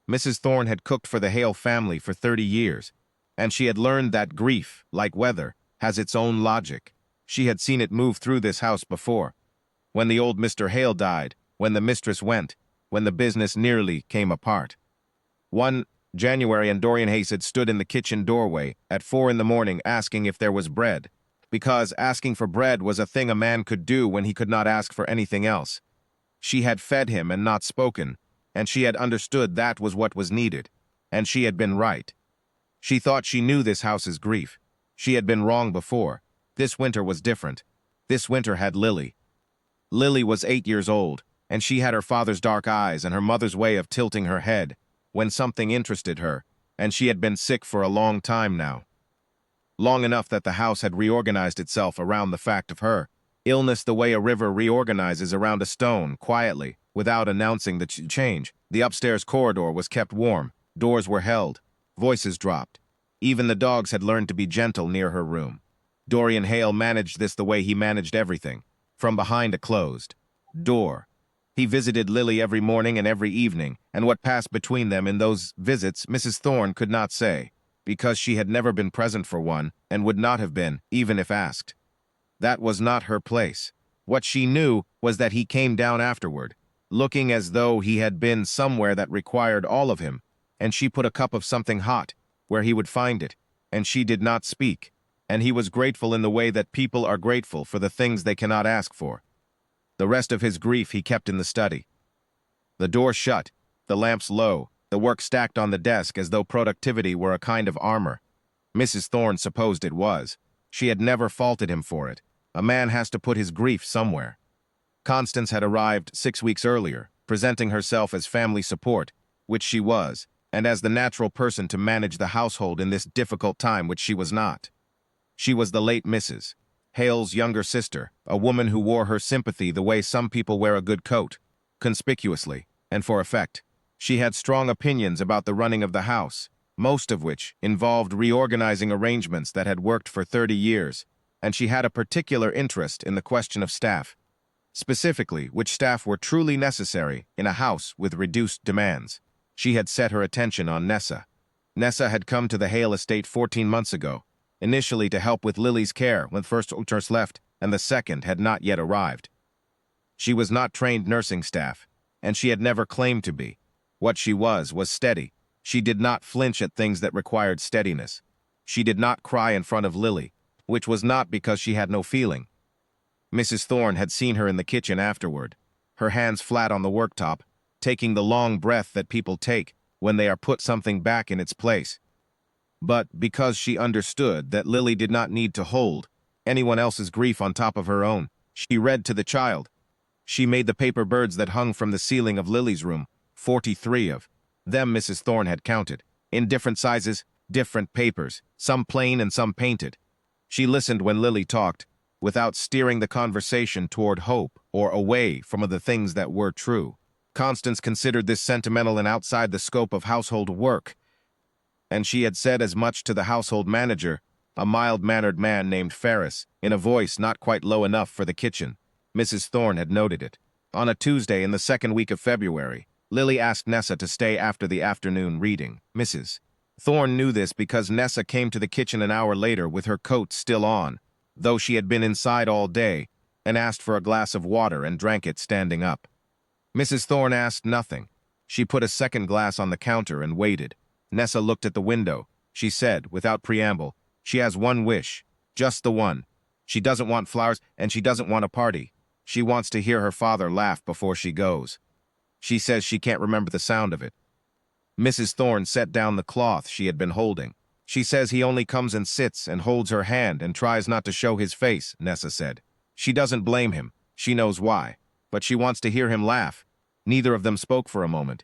Mrs. Thorne had cooked for the Hale family for 30 years, and she had learned that grief, like weather, has its own logic. She had seen it move through this house before. When the old Mr. Hale died, when the mistress went, when the business nearly came apart. One January, and Dorian Hayes had stood in the kitchen doorway at 4 in the morning asking if there was bread, because asking for bread was a thing a man could do when he could not ask for anything else. She had fed him and not spoken, and she had understood that was what was needed, and she had been right. She thought she knew this house's grief. She had been wrong before. This winter was different. This winter had Lily. Lily was 8 years old, and she had her father's dark eyes and her mother's way of tilting her head when something interested her, and she had been sick for a long time now. Long enough that the house had reorganized itself around the fact of her illness the way a river reorganizes around a stone, quietly, without announcing the change. The upstairs corridor was kept warm, doors were held, voices dropped. Even the dogs had learned to be gentle near her room. Dorian Hale managed this the way he managed everything, from behind a closed door. He visited Lily every morning and every evening, and what passed between them in those visits Mrs. Thorne could not say, because she had never been present for one and would not have been, even if asked. That was not her place. What she knew was that he came down afterward, looking as though he had been somewhere that required all of him, and she put a cup of something hot where he would find it, and she did not speak, and he was grateful in the way that people are grateful for the things they cannot ask for. The rest of his grief he kept in the study. The door shut, the lamps low, the work stacked on the desk as though productivity were a kind of armor. Mrs. Thorne supposed it was. She had never faulted him for it. A man has to put his grief somewhere. Constance had arrived 6 weeks earlier, presenting herself as family support, which she was, and as the natural person to manage the household in this difficult time, which she was not. She was the late Mrs. Hale's younger sister, a woman who wore her sympathy the way some people wear a good coat, conspicuously, and for effect. She had strong opinions about the running of the house, most of which involved reorganizing arrangements that had worked for 30 years, and she had a particular interest in the question of staff, specifically which staff were truly necessary in a house with reduced demands. She had set her attention on Nessa. Nessa had come to the Hale estate 14 months ago, initially to help with Lily's care when first nurse left and the second had not yet arrived. She was not trained nursing staff, and she had never claimed to be. What she was steady. She did not flinch at things that required steadiness. She did not cry in front of Lily, which was not because she had no feeling. Mrs. Thorne had seen her in the kitchen afterward, her hands flat on the worktop, taking the long breath that people take when they are put something back in its place. But because she understood that Lily did not need to hold anyone else's grief on top of her own, she read to the child. She made the paper birds that hung from the ceiling of Lily's room, 43 of them Mrs. Thorne had counted, in different sizes, different papers, some plain and some painted. She listened when Lily talked, without steering the conversation toward hope or away from the things that were true. Constance considered this sentimental and outside the scope of household work, and she had said as much to the household manager, a mild-mannered man named Ferris, in a voice not quite low enough for the kitchen. Mrs. Thorne had noted it. On a Tuesday in the second week of February, Lily asked Nessa to stay after the afternoon reading. Mrs. Thorne knew this because Nessa came to the kitchen an hour later with her coat still on, though she had been inside all day, and asked for a glass of water and drank it standing up. Mrs. Thorne asked nothing. She put a second glass on the counter and waited. Nessa looked at the window. She said, without preamble, she has one wish, just the one. She doesn't want flowers, and she doesn't want a party. She wants to hear her father laugh before she goes. She says she can't remember the sound of it. Mrs. Thorne set down the cloth she had been holding. She says he only comes and sits and holds her hand and tries not to show his face, Nessa said. She doesn't blame him. She knows why. But she wants to hear him laugh. Neither of them spoke for a moment.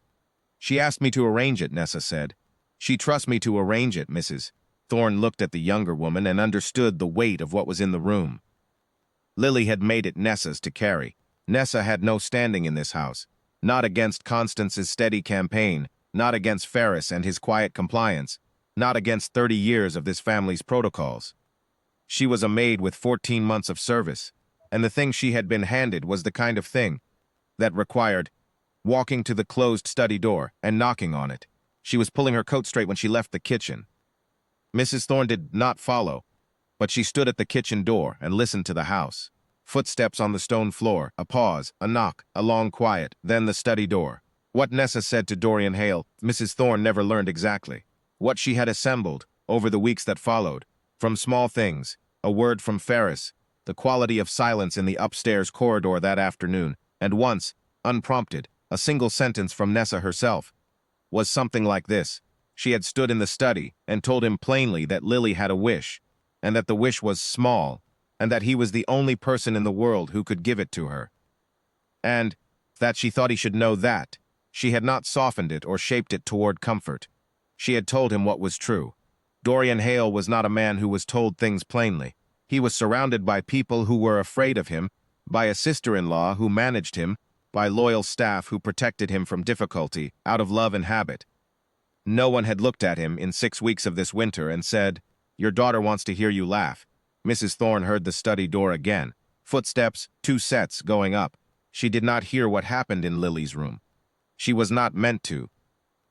She asked me to arrange it, Nessa said. She trusts me to arrange it, Mrs. Thorne looked at the younger woman and understood the weight of what was in the room. Lily had made it Nessa's to carry. Nessa had no standing in this house. Not against Constance's steady campaign, not against Ferris and his quiet compliance, not against 30 years of this family's protocols. She was a maid with 14 months of service, and the thing she had been handed was the kind of thing that required walking to the closed study door and knocking on it. She was pulling her coat straight when she left the kitchen. Mrs. Thorne did not follow, but she stood at the kitchen door and listened to the house. Footsteps on the stone floor, a pause, a knock, a long quiet, then the study door. What Nessa said to Dorian Hale, Mrs. Thorne never learned exactly. What she had assembled, over the weeks that followed, from small things, a word from Ferris, the quality of silence in the upstairs corridor that afternoon, and once, unprompted, a single sentence from Nessa herself, was something like this. She had stood in the study and told him plainly that Lily had a wish, and that the wish was small, and that he was the only person in the world who could give it to her. And that she thought he should know that. She had not softened it or shaped it toward comfort. She had told him what was true. Dorian Hale was not a man who was told things plainly. He was surrounded by people who were afraid of him, by a sister-in-law who managed him, by loyal staff who protected him from difficulty, out of love and habit. No one had looked at him in 6 weeks of this winter and said, "Your daughter wants to hear you laugh." Mrs. Thorne heard the study door again. Footsteps, 2 sets, going up. She did not hear what happened in Lily's room. She was not meant to.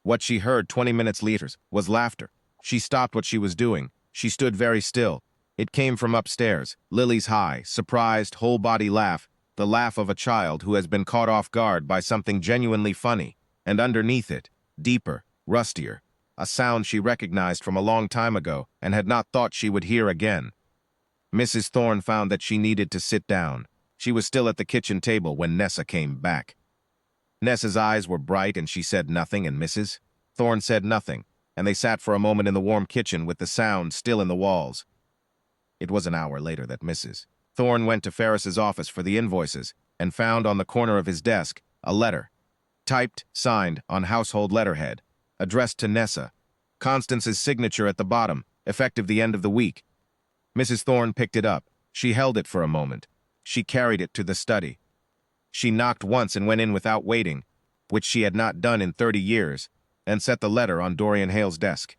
What she heard 20 minutes later was laughter. She stopped what she was doing. She stood very still. It came from upstairs, Lily's high, surprised, whole-body laugh, the laugh of a child who has been caught off guard by something genuinely funny, and underneath it, deeper, rustier, a sound she recognized from a long time ago and had not thought she would hear again. Mrs. Thorne found that she needed to sit down. She was still at the kitchen table when Nessa came back. Nessa's eyes were bright and she said nothing, and Mrs. Thorne said nothing, and they sat for a moment in the warm kitchen with the sound still in the walls. It was an hour later that Mrs. Thorne went to Ferris's office for the invoices and found on the corner of his desk a letter, typed, signed, on household letterhead, addressed to Nessa, Constance's signature at the bottom, effective the end of the week. Mrs. Thorne picked it up. She held it for a moment. She carried it to the study. She knocked once and went in without waiting, which she had not done in 30 years, and set the letter on Dorian Hale's desk.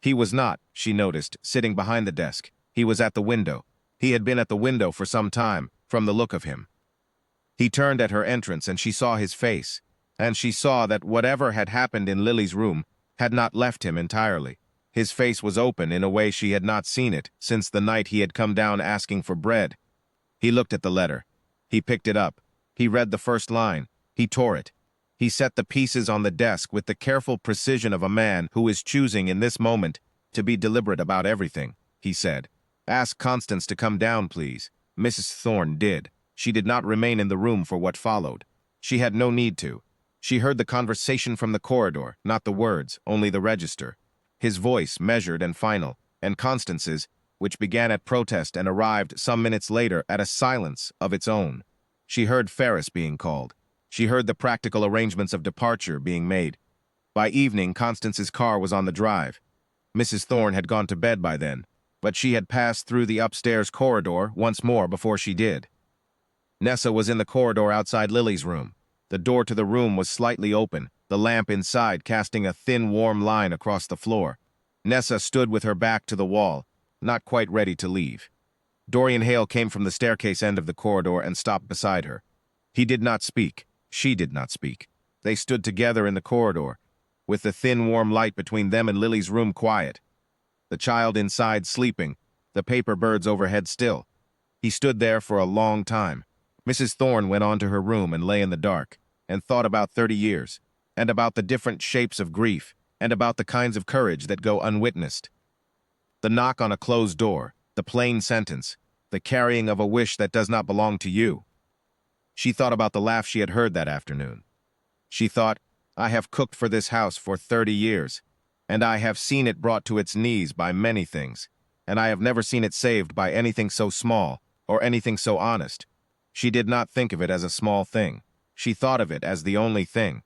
He was not, she noticed, sitting behind the desk. He was at the window. He had been at the window for some time, from the look of him. He turned at her entrance and she saw his face, and she saw that whatever had happened in Lily's room had not left him entirely. His face was open in a way she had not seen it since the night he had come down asking for bread. He looked at the letter. He picked it up. He read the first line. He tore it. He set the pieces on the desk with the careful precision of a man who is choosing in this moment to be deliberate about everything. He said, "Ask Constance to come down, please." Mrs. Thorne did. She did not remain in the room for what followed. She had no need to. She heard the conversation from the corridor, not the words, only the register. His voice, measured and final, and Constance's, which began at protest and arrived some minutes later at a silence of its own. She heard Ferris being called. She heard the practical arrangements of departure being made. By evening, Constance's car was on the drive. Mrs. Thorne had gone to bed by then, but she had passed through the upstairs corridor once more before she did. Nessa was in the corridor outside Lily's room. The door to the room was slightly open, the lamp inside casting a thin, warm line across the floor. Nessa stood with her back to the wall, not quite ready to leave. Dorian Hale came from the staircase end of the corridor and stopped beside her. He did not speak. She did not speak. They stood together in the corridor, with the thin, warm light between them and Lily's room quiet. The child inside sleeping, the paper birds overhead still. He stood there for a long time. Mrs. Thorne went on to her room and lay in the dark, and thought about 30 years, and about the different shapes of grief, and about the kinds of courage that go unwitnessed. The knock on a closed door, the plain sentence, the carrying of a wish that does not belong to you. She thought about the laugh she had heard that afternoon. She thought, "I have cooked for this house for 30 years, and I have seen it brought to its knees by many things, and I have never seen it saved by anything so small or anything so honest." She did not think of it as a small thing. She thought of it as the only thing.